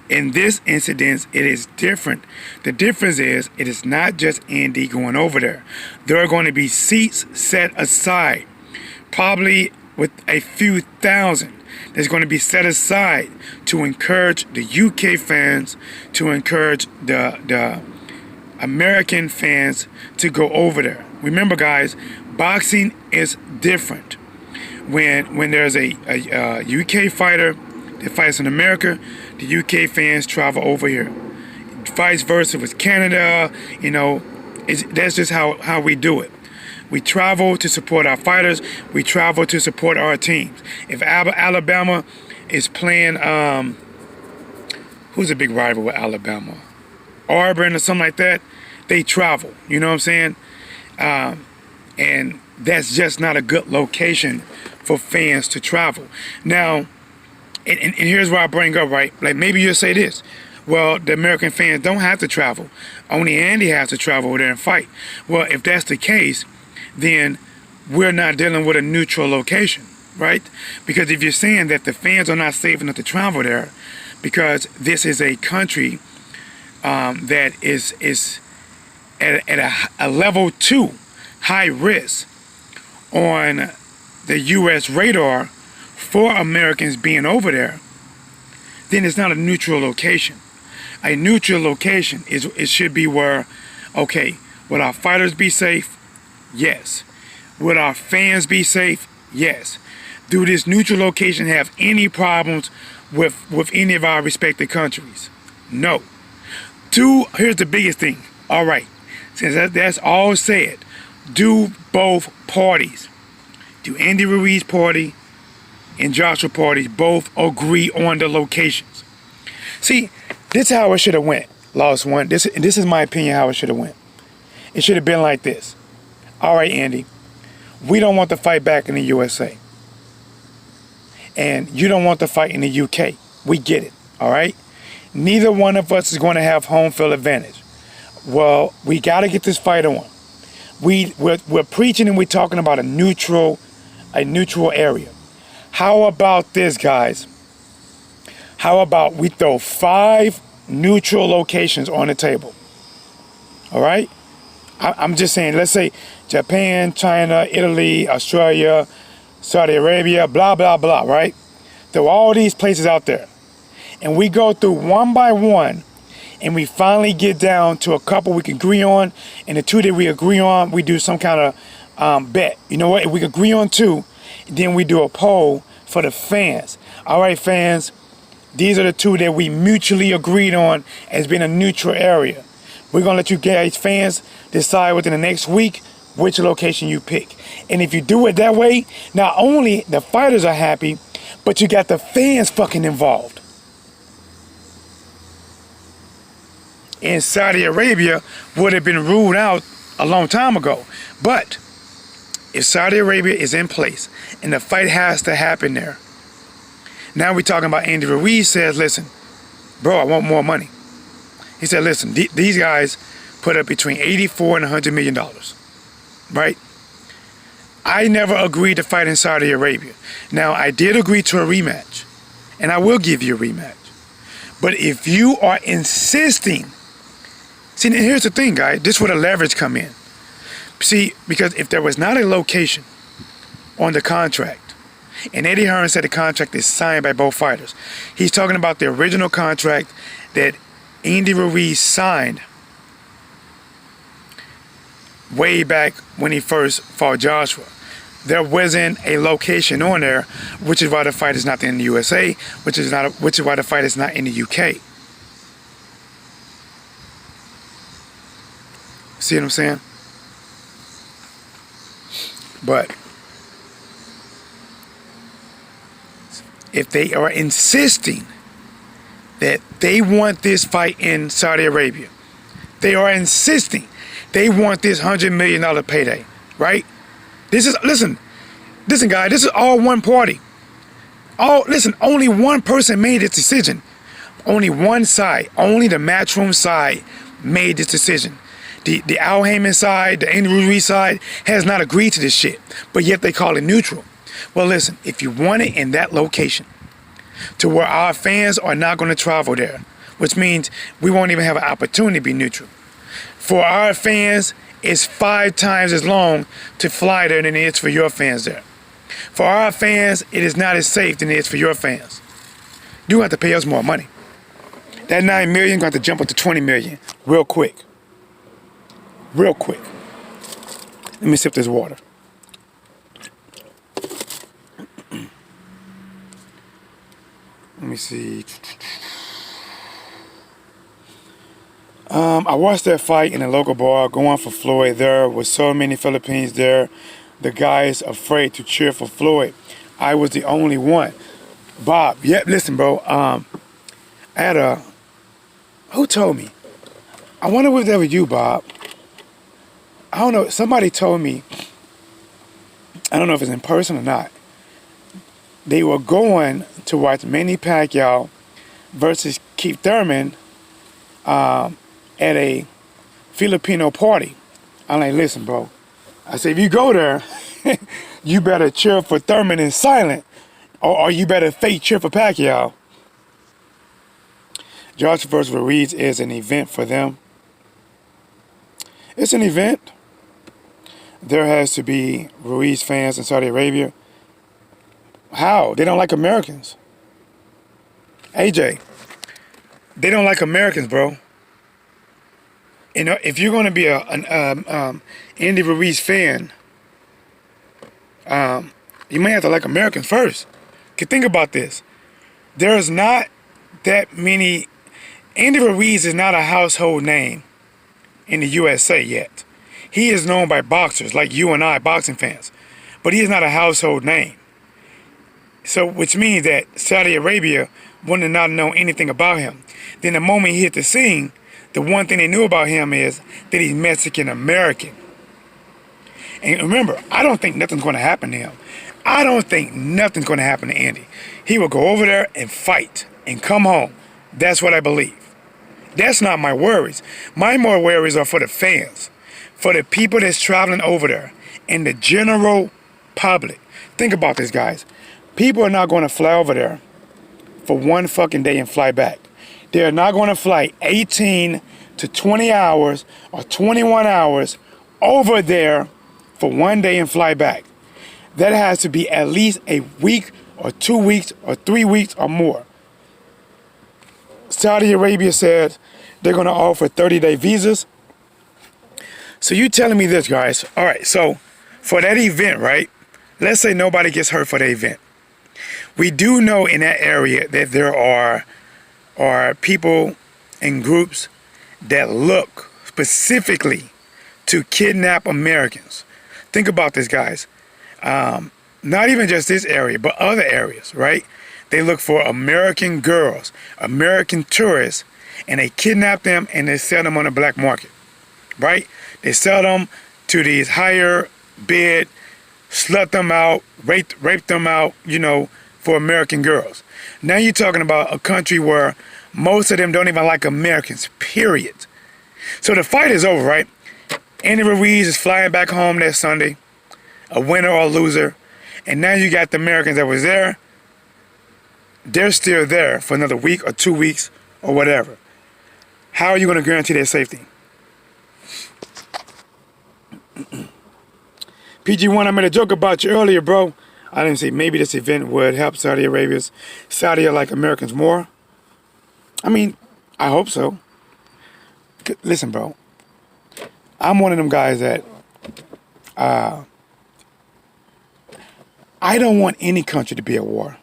A: in this incident, it is different. The difference is, it is not just Andy going over there. There are going to be seats set aside, probably with a few thousand. That's going to be set aside to encourage the UK fans, to encourage the American fans to go over there. Remember, guys, boxing is different. When there's a UK fighter that fights in America, the UK fans travel over here. Vice versa with Canada, that's just how we do it. We travel to support our fighters. We travel to support our teams. If Alabama is playing, who's a big rival with Alabama? Auburn or something like that, they travel. You know what I'm saying? And that's just not a good location for fans to travel. Now, and here's where I bring up, right? Like, maybe you'll say this. Well, the American fans don't have to travel. Only Andy has to travel over there and fight. Well, if that's the case, then we're not dealing with a neutral location, right? Because if you're saying that the fans are not safe enough to travel there, because this is a country that is a level 2 high risk on the U.S. radar for Americans being over there, then it's not a neutral location. A neutral location it should be where, okay, will our fighters be safe? Yes. Will our fans be safe? Yes. Do this neutral location have any problems with any of our respective countries? No. Here's the biggest thing. All right, since that's all said, do both parties, do Andy Ruiz party and Joshua parties both agree on the locations? See, this is how it should have went. Lost one. This is my opinion how it should have went. It should have been like this. All right, Andy, we don't want the fight back in the USA. And you don't want the fight in the UK. We get it, all right? Neither one of us is going to have home field advantage. Well, we got to get this fight on. We're preaching and we're talking about a neutral area. How about this, guys? How about we throw 5 neutral locations on the table? All right? I'm just saying, let's say Japan, China, Italy, Australia, Saudi Arabia, blah, blah, blah, right? Throw all these places out there. And we go through one by one, and we finally get down to a couple we can agree on, and the 2 that we agree on, we do some kind of bet. You know what? If we agree on 2, then we do a poll for the fans. All right, fans, these are the 2 that we mutually agreed on as being a neutral area. We're going to let you guys, fans, decide within the next week which location you pick. And if you do it that way, not only the fighters are happy, but you got the fans fucking involved. And Saudi Arabia would have been ruled out a long time ago. But if Saudi Arabia is in place and the fight has to happen there, now we're talking about Andy Ruiz says, listen, bro, I want more money. He said, listen, these guys put up between $84 and $100 million, right? I never agreed to fight in Saudi Arabia. Now, I did agree to a rematch, and I will give you a rematch. But if you are insisting, see, here's the thing, guys, this is where the leverage come in. See, because if there was not a location on the contract, and Eddie Hearn said the contract is signed by both fighters, he's talking about the original contract that Andy Ruiz signed way back when he first fought Joshua. There wasn't a location on there, which is why the fight is not in the USA, which is why the fight is not in the UK. See what I'm saying? But if they are insisting that they want this fight in Saudi Arabia, they are insisting they want this $100 million payday, right? Listen, guys, this is all one party. Only one person made this decision. Only one side, only the Matchroom side made this decision. The Al Heyman side, the Andy Ruiz side has not agreed to this shit, but yet they call it neutral. Well, listen, if you want it in that location, to where our fans are not going to travel there, which means we won't even have an opportunity to be neutral. For our fans, it's 5 times as long to fly there than it is for your fans there. For our fans, it is not as safe than it is for your fans. You have to pay us more money. That $9 million going to jump up to $20 million real quick. Real quick. Let me sip this water. Let me see. I watched that fight in a local bar going for Floyd. There were so many Philippines there. The guys afraid to cheer for Floyd. I was the only one. Bob, yeah, listen, bro. I had who told me? I wonder if that was you, Bob. I don't know. Somebody told me. I don't know if it's in person or not. They were going to watch Manny Pacquiao versus Keith Thurman at a Filipino party. I'm like, listen, bro. I said, if you go there, you better cheer for Thurman in silent, or you better fake cheer for Pacquiao. Joshua versus Ruiz is an event for them. It's an event. There has to be Ruiz fans in Saudi Arabia. How? They don't like Americans. AJ, they don't like Americans, bro. You know, if you're going to be an Andy Ruiz fan, you may have to like Americans first. Think about this. There's not that many. Andy Ruiz is not a household name in the USA yet. He is known by boxers like you and I, boxing fans, but he is not a household name. So, which means that Saudi Arabia wouldn't not know anything about him. Then the moment he hit the scene, the one thing they knew about him is that he's Mexican American. And remember, I don't think nothing's going to happen to him. I don't think nothing's going to happen to Andy. He will go over there and fight and come home. That's what I believe. That's not my worries. My more worries are for the fans, for the people that's traveling over there, and the general public. Think about this, guys. People are not going to fly over there for one fucking day and fly back. They are not going to fly 18 to 20 hours or 21 hours over there for one day and fly back. That has to be at least a week or 2 weeks or 3 weeks or more. Saudi Arabia said they're going to offer 30-day visas. So you telling me this, guys. All right, so for that event, right? Let's say nobody gets hurt for the event. We do know in that area that there are people and groups that look specifically to kidnap Americans. Think about this, guys. Not even just this area, but other areas, right? They look for American girls, American tourists, and they kidnap them and they sell them on the black market, right? They sell them to these higher bid, slut them out, rape them out, you know, for American girls. Now you're talking about a country where most of them don't even like Americans, period. So the fight is over, right? Andy Ruiz is flying back home that Sunday, a winner or a loser. And now you got the Americans that was there. They're still there for another week or 2 weeks or whatever. How are you going to guarantee their safety? PG1, I made a joke about you earlier, bro. I didn't say maybe this event would help Saudi Arabia's. Saudi are like Americans more. I mean, I hope so. Listen, bro. I'm one of them guys that I don't want any country to be at war.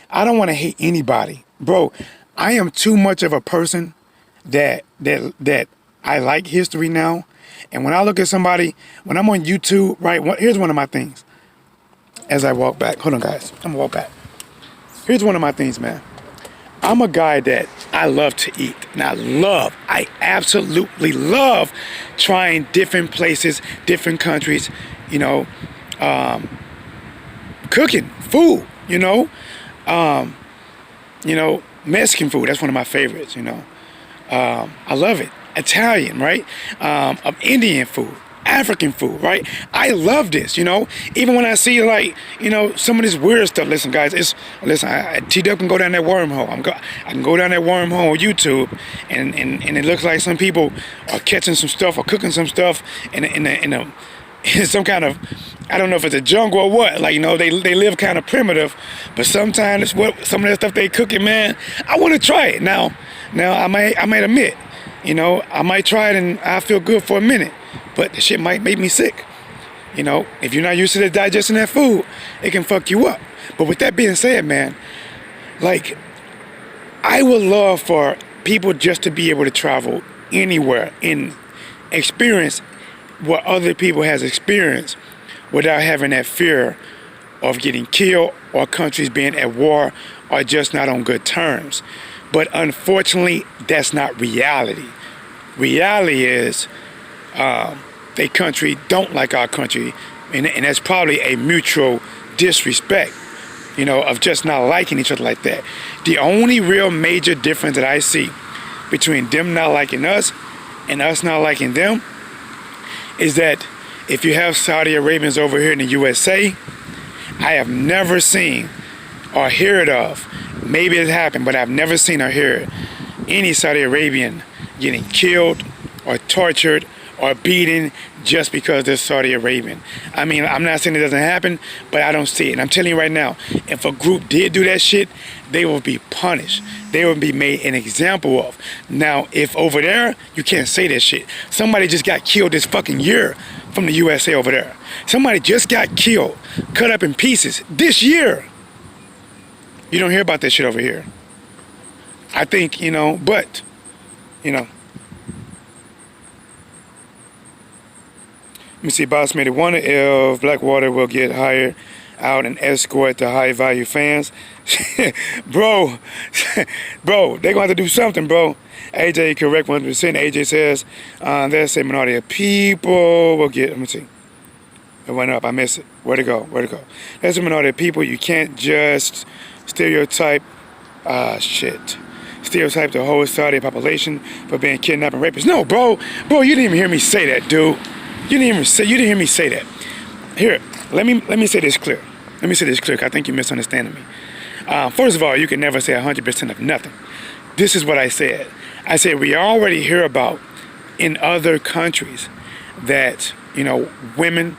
A: I don't want to hate anybody. Bro, I am too much of a person that I like history now. And when I look at somebody, when I'm on YouTube, right, here's one of my things. As I walk back, hold on, guys, I'm gonna walk back. Here's one of my things, man. I'm a guy that I love to eat. And I absolutely love trying different places, different countries, you know, cooking, food, you know, Mexican food, that's one of my favorites, you know. I love it. Italian, right? Of Indian food, African food, right? I love this, you know. Even when I see, like, you know, some of this weird stuff. Listen, guys, Tdub can go down that wormhole. I can go down that wormhole on YouTube, and it looks like some people are catching some stuff or cooking some stuff in some kind of, I don't know if it's a jungle or what. Like, you know, they live kind of primitive, but sometimes some of that stuff they cooking, man, I want to try it. Now I might admit, you know, I might try it and I feel good for a minute, but the shit might make me sick. You know, if you're not used to digesting that food, it can fuck you up. But with that being said, man, like, I would love for people just to be able to travel anywhere and experience what other people has experienced without having that fear of getting killed or countries being at war or just not on good terms. But unfortunately, that's not reality. Reality is they country don't like our country, and that's probably a mutual disrespect, you know, of just not liking each other like that. The only real major difference that I see between them not liking us and us not liking them is that if you have Saudi Arabians over here in the USA, I have never seen or heard of, maybe it happened, but I've never seen or heard any Saudi Arabian getting killed or tortured are beaten just because they're Saudi Arabian. I mean, I'm not saying it doesn't happen, but I don't see it. And I'm telling you right now, if a group did do that shit, they will be punished. They will be made an example of. Now, if over there, you can't say that shit. Somebody just got killed this fucking year from the USA over there. Somebody just got killed, cut up in pieces this year. You don't hear about that shit over here. I think, but, Let me see, Boss made it wonder if Blackwater will get hired out and escort the high value fans. bro, they're going to have to do something, bro. AJ correct 100%. AJ says, there's a minority of people will get, let me see. It went up, I missed it. Where'd it go? There's a minority of people. You can't just stereotype, stereotype the whole Saudi population for being kidnapped and rapists. No, bro, you didn't even hear me say that, dude. You didn't hear me say that. Here, let me say this clear. Let me say this clear, 'cause I think you're misunderstanding me. First of all, you can never say 100% of nothing. This is what I said. I said we already hear about in other countries that, women,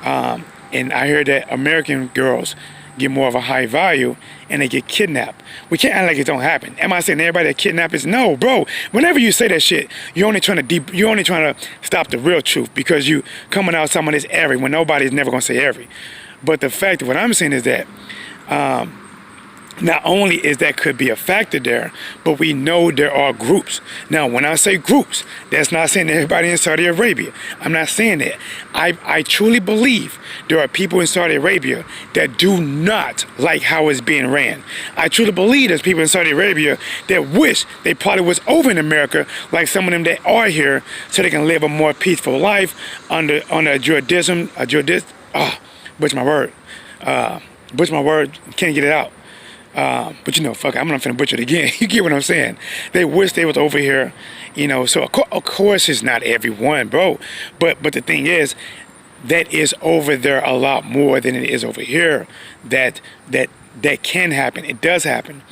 A: and I hear that American girls get more of a high value and they get kidnapped. We can't act like it don't happen. Am I saying everybody that kidnapped is no, bro? Whenever you say that shit, you're only trying to stop the real truth because you coming out someone is every when nobody's never gonna say every. But the fact of what I'm saying is that not only is that could be a factor there, but we know there are groups. Now, when I say groups, that's not saying everybody in Saudi Arabia. I'm not saying that. I truly believe there are people in Saudi Arabia that do not like how it's being ran. I truly believe there's people in Saudi Arabia that wish they probably was over in America, like some of them that are here, so they can live a more peaceful life under a jurisdiction. Butcher my word, can't get it out. But fuck it, I'm not finna butcher it again. You get what I'm saying? They wish they was over here, so of course it's not everyone, bro. But the thing is, that is over there a lot more than it is over here. That can happen. It does happen.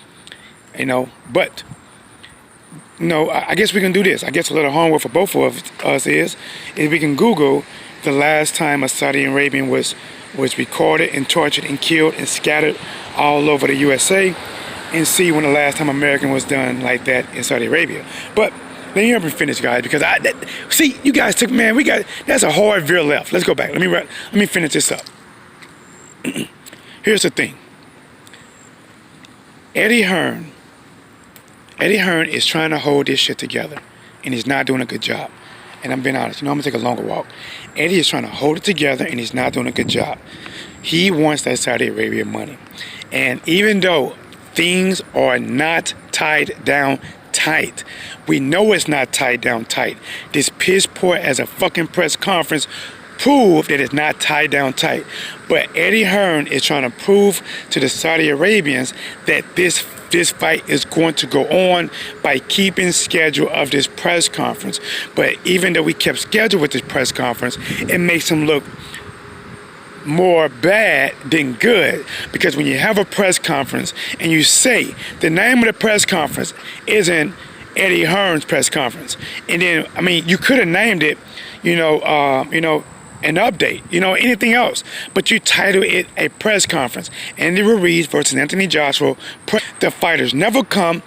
A: But I guess we can do this. I guess a little homework for both of us is we can Google the last time a Saudi Arabian was recorded and tortured and killed and scattered all over the USA and see when the last time American was done like that in Saudi Arabia. But let me finish, guys, because see, you guys took, man, that's a hard veer left. Let's go back. Let me finish this up. Here's the thing. Eddie Hearn is trying to hold this shit together, and he's not doing a good job. And I'm being honest, I'm gonna take a longer walk. Eddie is trying to hold it together, and he's not doing a good job. He wants that Saudi Arabia money. And even though things are not tied down tight, we know it's not tied down tight. This piss poor as a fucking press conference proved that it's not tied down tight. But Eddie Hearn is trying to prove to the Saudi Arabians that this fight is going to go on by keeping schedule of this press conference. But even though we kept schedule with this press conference, it makes him look more bad than good, because when you have a press conference and you say the name of the press conference isn't Eddie Hearn's press conference, and then you could have named it an update, anything else, but you title it a press conference. Andy Ruiz versus Anthony Joshua. The fighters never come,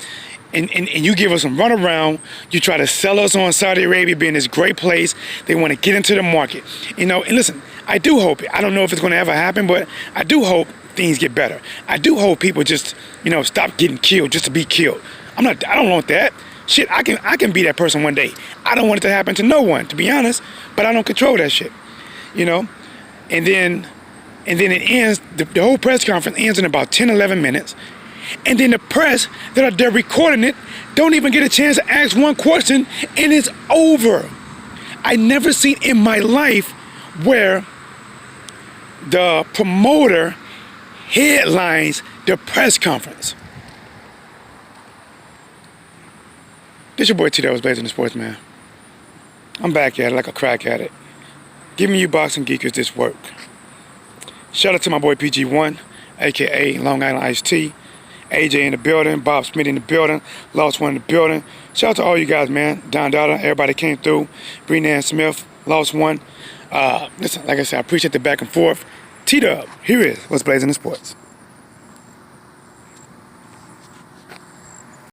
A: and you give us some runaround. You try to sell us on Saudi Arabia being this great place. They want to get into the market, and listen, I do hope, I don't know if it's going to ever happen, but I do hope things get better. I do hope people just, stop getting killed just to be killed. I don't want that. Shit, I can be that person one day. I don't want it to happen to no one, to be honest, but I don't control that shit. And then it ends, the whole press conference ends in about 10, 11 minutes. And then the press that are there recording it don't even get a chance to ask one question, and it's over. I never seen in my life where the promoter headlines the press conference. This your boy Tdub, Blazing the Sports, man. I'm back at it like a crack at it. Giving you boxing geekers this work. Shout out to my boy PG1, aka Long Island Iced Tea, AJ in the building, Bob Smith in the building, Lost One in the building. Shout out to all you guys, man. Don Dada, everybody came through. Brennan Smith, Lost One. Listen, like I said, I appreciate the back and forth. Tdub, here is What's Blazing in Sports.